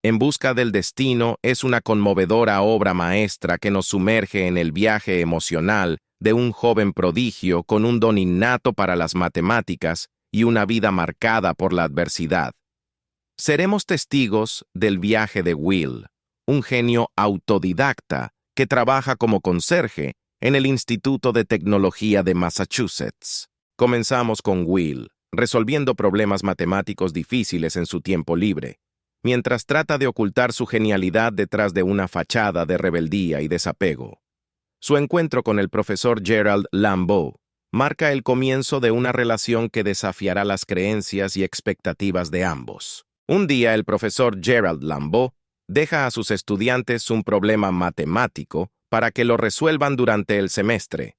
En busca del destino es una conmovedora obra maestra que nos sumerge en el viaje emocional de un joven prodigio con un don innato para las matemáticas y una vida marcada por la adversidad. Seremos testigos del viaje de Will, un genio autodidacta que trabaja como conserje en el Instituto de Tecnología de Massachusetts. Comenzamos con Will, resolviendo problemas matemáticos difíciles en su tiempo libre, mientras trata de ocultar su genialidad detrás de una fachada de rebeldía y desapego. Su encuentro con el profesor Gerald Lambeau marca el comienzo de una relación que desafiará las creencias y expectativas de ambos. Un día el profesor Gerald Lambeau deja a sus estudiantes un problema matemático para que lo resuelvan durante el semestre.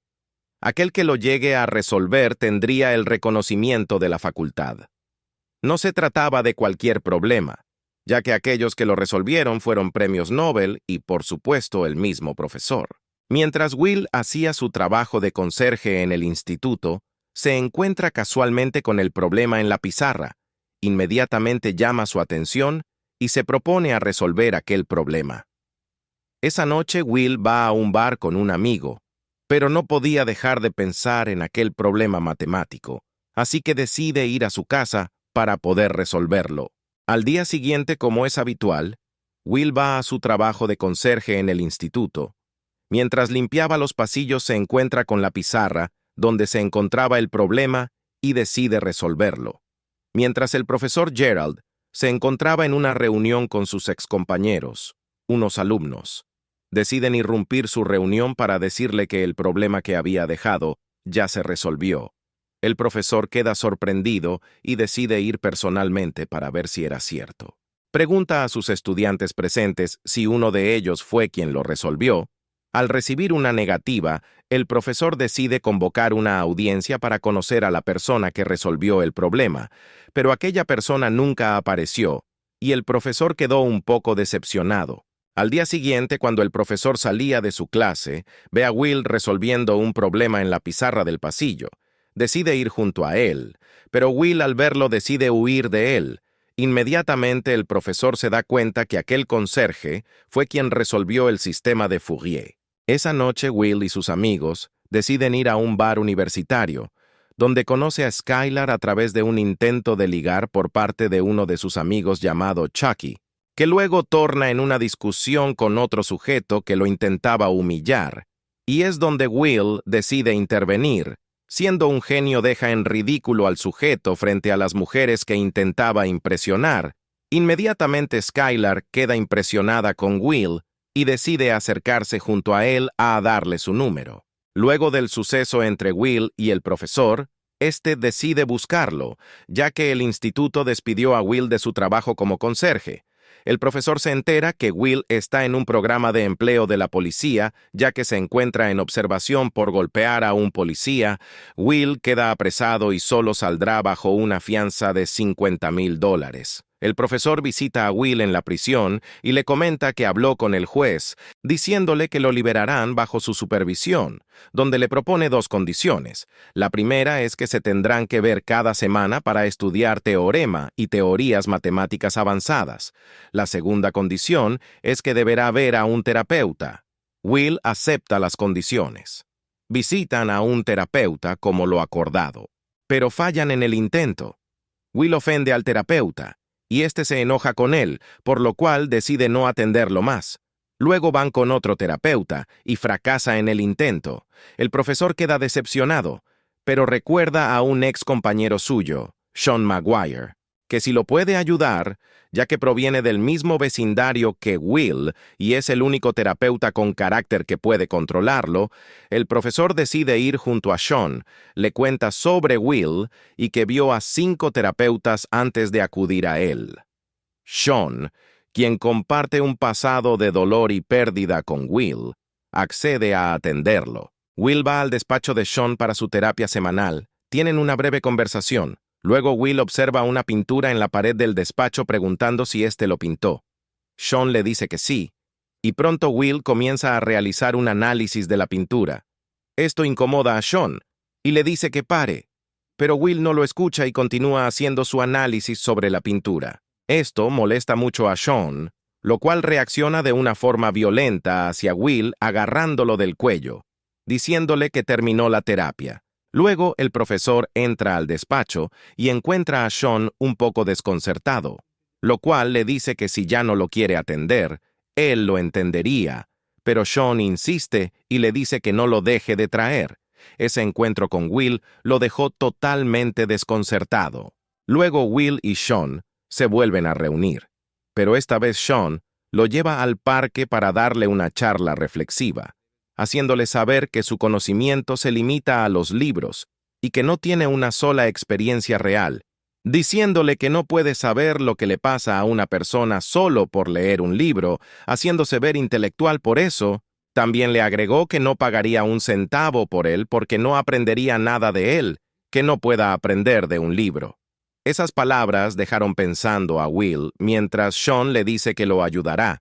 Aquel que lo llegue a resolver tendría el reconocimiento de la facultad. No se trataba de cualquier problema, ya que aquellos que lo resolvieron fueron premios Nobel y, por supuesto, el mismo profesor. Mientras Will hacía su trabajo de conserje en el instituto, se encuentra casualmente con el problema en la pizarra. Inmediatamente llama su atención y se propone a resolver aquel problema. Esa noche Will va a un bar con un amigo, pero no podía dejar de pensar en aquel problema matemático, así que decide ir a su casa para poder resolverlo. Al día siguiente, como es habitual, Will va a su trabajo de conserje en el instituto. Mientras limpiaba los pasillos se encuentra con la pizarra, donde se encontraba el problema, y decide resolverlo. Mientras el profesor Gerald se encontraba en una reunión con sus excompañeros, unos alumnos, deciden irrumpir su reunión para decirle que el problema que había dejado ya se resolvió. El profesor queda sorprendido y decide ir personalmente para ver si era cierto. Pregunta a sus estudiantes presentes si uno de ellos fue quien lo resolvió. Al recibir una negativa, el profesor decide convocar una audiencia para conocer a la persona que resolvió el problema, pero aquella persona nunca apareció, y el profesor quedó un poco decepcionado. Al día siguiente, cuando el profesor salía de su clase, ve a Will resolviendo un problema en la pizarra del pasillo. Decide ir junto a él, pero Will al verlo decide huir de él. Inmediatamente el profesor se da cuenta que aquel conserje fue quien resolvió el sistema de Fourier. Esa noche Will y sus amigos deciden ir a un bar universitario, donde conoce a Skylar a través de un intento de ligar por parte de uno de sus amigos llamado Chucky, que luego torna en una discusión con otro sujeto que lo intentaba humillar, y es donde Will decide intervenir. Siendo un genio deja en ridículo al sujeto frente a las mujeres que intentaba impresionar. Inmediatamente Skylar queda impresionada con Will y decide acercarse junto a él a darle su número. Luego del suceso entre Will y el profesor, este decide buscarlo, ya que el instituto despidió a Will de su trabajo como conserje. El profesor se entera que Will está en un programa de empleo de la policía, ya que se encuentra en observación por golpear a un policía. Will queda apresado y solo saldrá bajo una fianza de $50,000. El profesor visita a Will en la prisión y le comenta que habló con el juez, diciéndole que lo liberarán bajo su supervisión, donde le propone dos condiciones. La primera es que se tendrán que ver cada semana para estudiar teorema y teorías matemáticas avanzadas. La segunda condición es que deberá ver a un terapeuta. Will acepta las condiciones. Visitan a un terapeuta como lo acordado, pero fallan en el intento. Will ofende al terapeuta, y este se enoja con él, por lo cual decide no atenderlo más. Luego van con otro terapeuta y fracasa en el intento. El profesor queda decepcionado, pero recuerda a un ex compañero suyo, Sean Maguire, que si lo puede ayudar, ya que proviene del mismo vecindario que Will y es el único terapeuta con carácter que puede controlarlo, el profesor decide ir junto a Sean, le cuenta sobre Will y que vio a 5 terapeutas antes de acudir a él. Sean, quien comparte un pasado de dolor y pérdida con Will, accede a atenderlo. Will va al despacho de Sean para su terapia semanal. Tienen una breve conversación. Luego Will observa una pintura en la pared del despacho preguntando si éste lo pintó. Sean le dice que sí, y pronto Will comienza a realizar un análisis de la pintura. Esto incomoda a Sean, y le dice que pare, pero Will no lo escucha y continúa haciendo su análisis sobre la pintura. Esto molesta mucho a Sean, lo cual reacciona de una forma violenta hacia Will agarrándolo del cuello, diciéndole que terminó la terapia. Luego el profesor entra al despacho y encuentra a Sean un poco desconcertado, lo cual le dice que si ya no lo quiere atender, él lo entendería, pero Sean insiste y le dice que no lo deje de traer. Ese encuentro con Will lo dejó totalmente desconcertado. Luego Will y Sean se vuelven a reunir, pero esta vez Sean lo lleva al parque para darle una charla reflexiva, haciéndole saber que su conocimiento se limita a los libros y que no tiene una sola experiencia real, diciéndole que no puede saber lo que le pasa a una persona solo por leer un libro, haciéndose ver intelectual por eso. También le agregó que no pagaría un centavo por él porque no aprendería nada de él, que no pueda aprender de un libro. Esas palabras dejaron pensando a Will mientras Sean le dice que lo ayudará,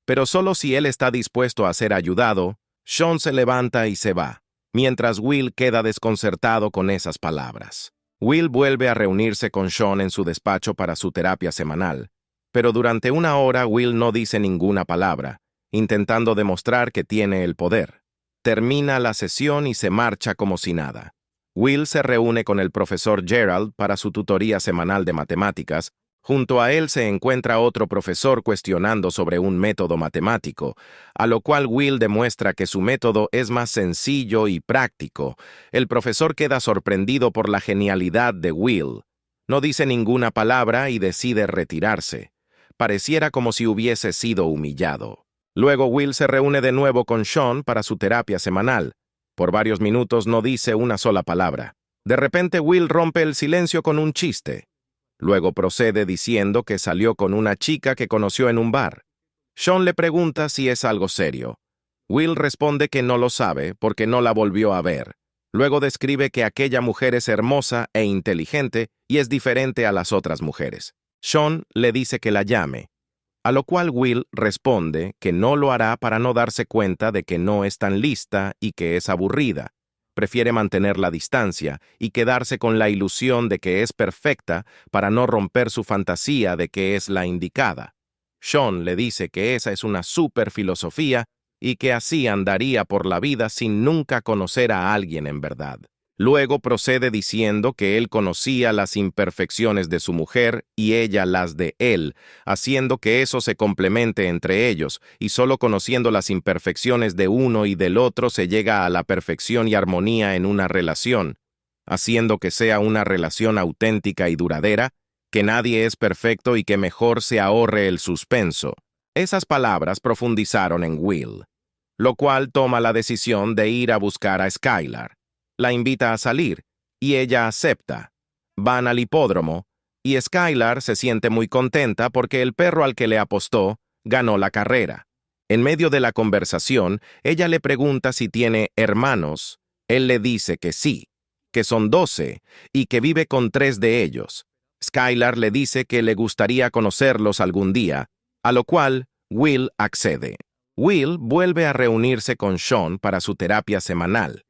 pero solo si él está dispuesto a ser ayudado. Sean se levanta y se va, mientras Will queda desconcertado con esas palabras. Will vuelve a reunirse con Sean en su despacho para su terapia semanal, pero durante una hora Will no dice ninguna palabra, intentando demostrar que tiene el poder. Termina la sesión y se marcha como si nada. Will se reúne con el profesor Gerald para su tutoría semanal de matemáticas. Junto a él se encuentra otro profesor cuestionando sobre un método matemático, a lo cual Will demuestra que su método es más sencillo y práctico. El profesor queda sorprendido por la genialidad de Will. No dice ninguna palabra y decide retirarse. Pareciera como si hubiese sido humillado. Luego Will se reúne de nuevo con Sean para su terapia semanal. Por varios minutos no dice una sola palabra. De repente Will rompe el silencio con un chiste. Luego procede diciendo que salió con una chica que conoció en un bar. Sean le pregunta si es algo serio. Will responde que no lo sabe porque no la volvió a ver. Luego describe que aquella mujer es hermosa e inteligente y es diferente a las otras mujeres. Sean le dice que la llame, a lo cual Will responde que no lo hará para no darse cuenta de que no es tan lista y que es aburrida. Prefiere mantener la distancia y quedarse con la ilusión de que es perfecta para no romper su fantasía de que es la indicada. Sean le dice que esa es una súper filosofía y que así andaría por la vida sin nunca conocer a alguien en verdad. Luego procede diciendo que él conocía las imperfecciones de su mujer y ella las de él, haciendo que eso se complemente entre ellos, y solo conociendo las imperfecciones de uno y del otro se llega a la perfección y armonía en una relación, haciendo que sea una relación auténtica y duradera, que nadie es perfecto y que mejor se ahorre el suspenso. Esas palabras profundizaron en Will, lo cual toma la decisión de ir a buscar a Skylar. La invita a salir, y ella acepta. Van al hipódromo, y Skylar se siente muy contenta porque el perro al que le apostó ganó la carrera. En medio de la conversación, ella le pregunta si tiene hermanos. Él le dice que sí, que son 12, y que vive con 3 de ellos. Skylar le dice que le gustaría conocerlos algún día, a lo cual Will accede. Will vuelve a reunirse con Sean para su terapia semanal.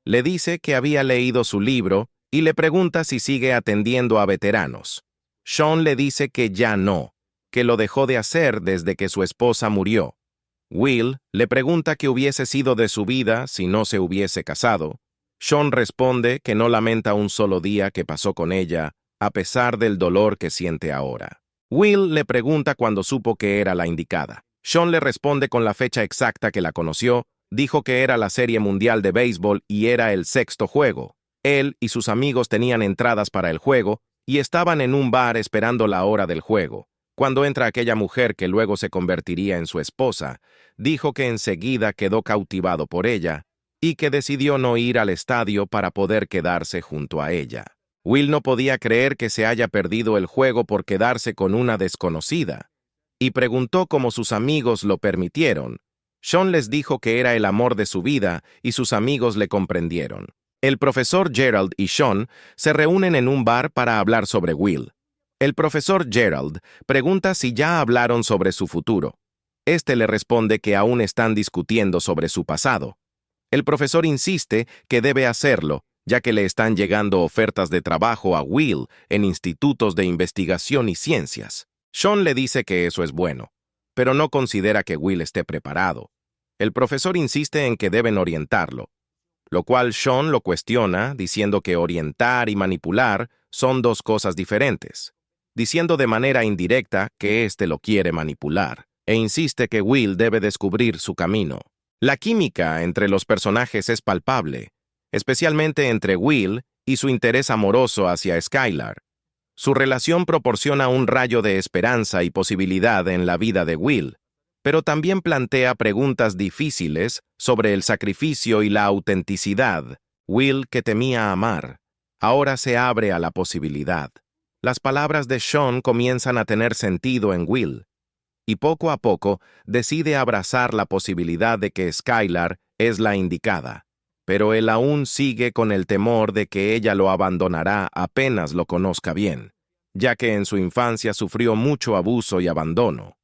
Le dice que había leído su libro y le pregunta si sigue atendiendo a veteranos. Sean le dice que ya no, que lo dejó de hacer desde que su esposa murió. Will le pregunta qué hubiese sido de su vida si no se hubiese casado. Sean responde que no lamenta un solo día que pasó con ella, a pesar del dolor que siente ahora. Will le pregunta cuándo supo que era la indicada. Sean le responde con la fecha exacta que la conoció. Dijo que era la Serie Mundial de Béisbol y era el 6º juego. Él y sus amigos tenían entradas para el juego y estaban en un bar esperando la hora del juego. Cuando entra aquella mujer que luego se convertiría en su esposa, dijo que enseguida quedó cautivado por ella y que decidió no ir al estadio para poder quedarse junto a ella. Will no podía creer que se haya perdido el juego por quedarse con una desconocida y preguntó cómo sus amigos lo permitieron. Sean les dijo que era el amor de su vida y sus amigos le comprendieron. El profesor Gerald y Sean se reúnen en un bar para hablar sobre Will. El profesor Gerald pregunta si ya hablaron sobre su futuro. Este le responde que aún están discutiendo sobre su pasado. El profesor insiste que debe hacerlo, ya que le están llegando ofertas de trabajo a Will en institutos de investigación y ciencias. Sean le dice que eso es bueno, pero no considera que Will esté preparado. El profesor insiste en que deben orientarlo, lo cual Sean lo cuestiona diciendo que orientar y manipular son dos cosas diferentes, diciendo de manera indirecta que éste lo quiere manipular, e insiste que Will debe descubrir su camino. La química entre los personajes es palpable, especialmente entre Will y su interés amoroso hacia Skylar. Su relación proporciona un rayo de esperanza y posibilidad en la vida de Will, pero también plantea preguntas difíciles sobre el sacrificio y la autenticidad. Will, que temía amar, ahora se abre a la posibilidad. Las palabras de Sean comienzan a tener sentido en Will, y poco a poco decide abrazar la posibilidad de que Skylar es la indicada, pero él aún sigue con el temor de que ella lo abandonará apenas lo conozca bien, ya que en su infancia sufrió mucho abuso y abandono,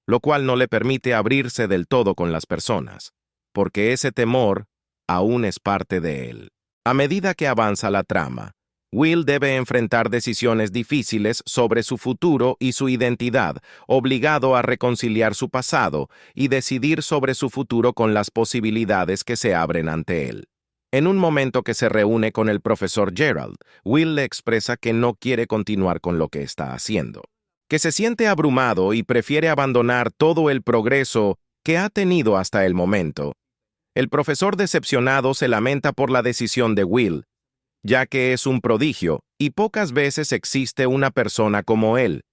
lo cual no le permite abrirse del todo con las personas, porque ese temor aún es parte de él. A medida que avanza la trama, Will debe enfrentar decisiones difíciles sobre su futuro y su identidad, obligado a reconciliar su pasado y decidir sobre su futuro con las posibilidades que se abren ante él. En un momento que se reúne con el profesor Gerald, Will le expresa que no quiere continuar con lo que está haciendo, que se siente abrumado y prefiere abandonar todo el progreso que ha tenido hasta el momento. El profesor decepcionado se lamenta por la decisión de Will, ya que es un prodigio y pocas veces existe una persona como él.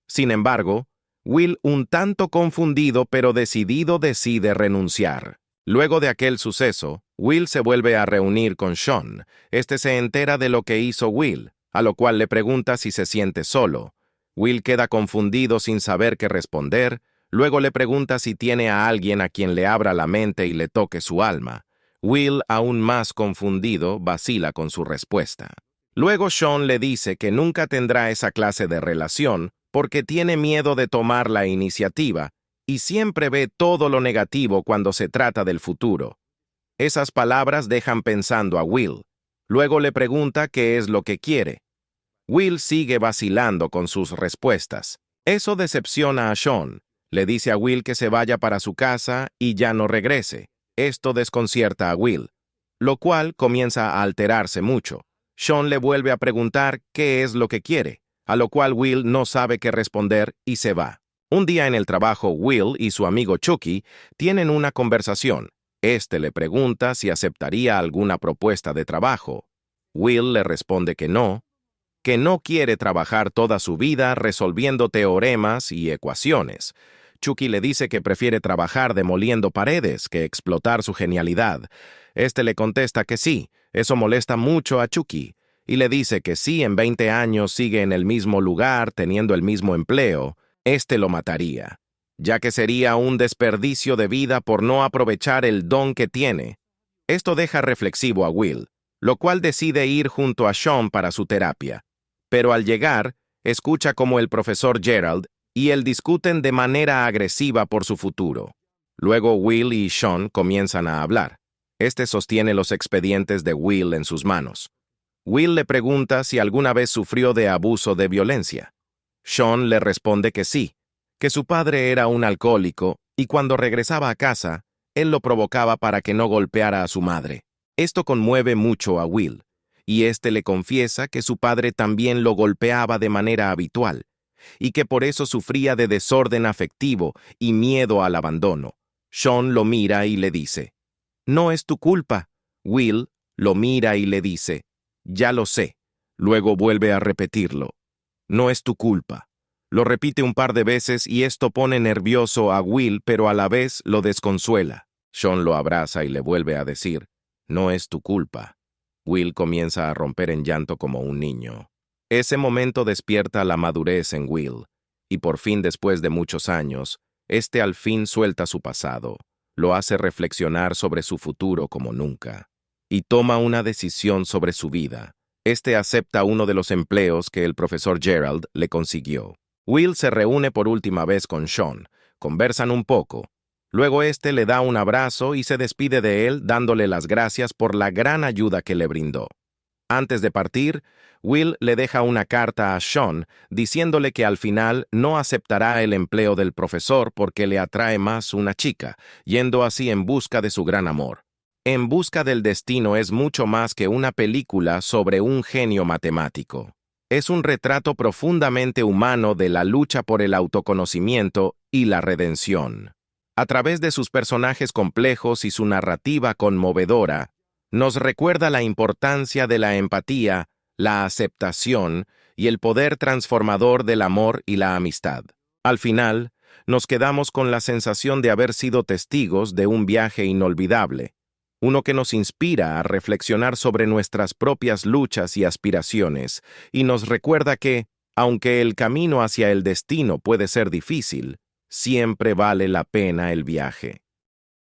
Sin embargo, Will, un tanto confundido pero decidido, decide renunciar. Luego de aquel suceso, Will se vuelve a reunir con Sean. Este se entera de lo que hizo Will, a lo cual le pregunta si se siente solo. Will queda confundido sin saber qué responder. Luego le pregunta si tiene a alguien a quien le abra la mente y le toque su alma. Will, aún más confundido, vacila con su respuesta. Luego Sean le dice que nunca tendrá esa clase de relación porque tiene miedo de tomar la iniciativa y siempre ve todo lo negativo cuando se trata del futuro. Esas palabras dejan pensando a Will. Luego le pregunta qué es lo que quiere. Will sigue vacilando con sus respuestas. Eso decepciona a Sean. Le dice a Will que se vaya para su casa y ya no regrese. Esto desconcierta a Will, lo cual comienza a alterarse mucho. Sean le vuelve a preguntar qué es lo que quiere, a lo cual Will no sabe qué responder y se va. Un día en el trabajo, Will y su amigo Chucky tienen una conversación. Este le pregunta si aceptaría alguna propuesta de trabajo. Will le responde que no quiere trabajar toda su vida resolviendo teoremas y ecuaciones. Chucky le dice que prefiere trabajar demoliendo paredes que explotar su genialidad. Este le contesta que sí, eso molesta mucho a Chucky, y le dice que si en 20 años sigue en el mismo lugar teniendo el mismo empleo, este lo mataría, ya que sería un desperdicio de vida por no aprovechar el don que tiene. Esto deja reflexivo a Will, lo cual decide ir junto a Sean para su terapia. Pero al llegar, escucha como el profesor Gerald y él discuten de manera agresiva por su futuro. Luego Will y Sean comienzan a hablar. Este sostiene los expedientes de Will en sus manos. Will le pregunta si alguna vez sufrió de abuso de violencia. Sean le responde que sí, que su padre era un alcohólico y cuando regresaba a casa, él lo provocaba para que no golpeara a su madre. Esto conmueve mucho a Will, y este le confiesa que su padre también lo golpeaba de manera habitual, y que por eso sufría de desorden afectivo y miedo al abandono. Sean lo mira y le dice, «No es tu culpa». Will lo mira y le dice, «Ya lo sé». Luego vuelve a repetirlo, «No es tu culpa». Lo repite un par de veces y esto pone nervioso a Will, pero a la vez lo desconsuela. Sean lo abraza y le vuelve a decir, «No es tu culpa». Will comienza a romper en llanto como un niño. Ese momento despierta la madurez en Will, y por fin después de muchos años, este al fin suelta su pasado, lo hace reflexionar sobre su futuro como nunca, y toma una decisión sobre su vida. Este acepta uno de los empleos que el profesor Gerald le consiguió. Will se reúne por última vez con Sean, conversan un poco. Luego este le da un abrazo y se despide de él dándole las gracias por la gran ayuda que le brindó. Antes de partir, Will le deja una carta a Sean diciéndole que al final no aceptará el empleo del profesor porque le atrae más una chica, yendo así en busca de su gran amor. En busca del destino es mucho más que una película sobre un genio matemático. Es un retrato profundamente humano de la lucha por el autoconocimiento y la redención. A través de sus personajes complejos y su narrativa conmovedora, nos recuerda la importancia de la empatía, la aceptación y el poder transformador del amor y la amistad. Al final, nos quedamos con la sensación de haber sido testigos de un viaje inolvidable, uno que nos inspira a reflexionar sobre nuestras propias luchas y aspiraciones, y nos recuerda que, aunque el camino hacia el destino puede ser difícil, siempre vale la pena el viaje.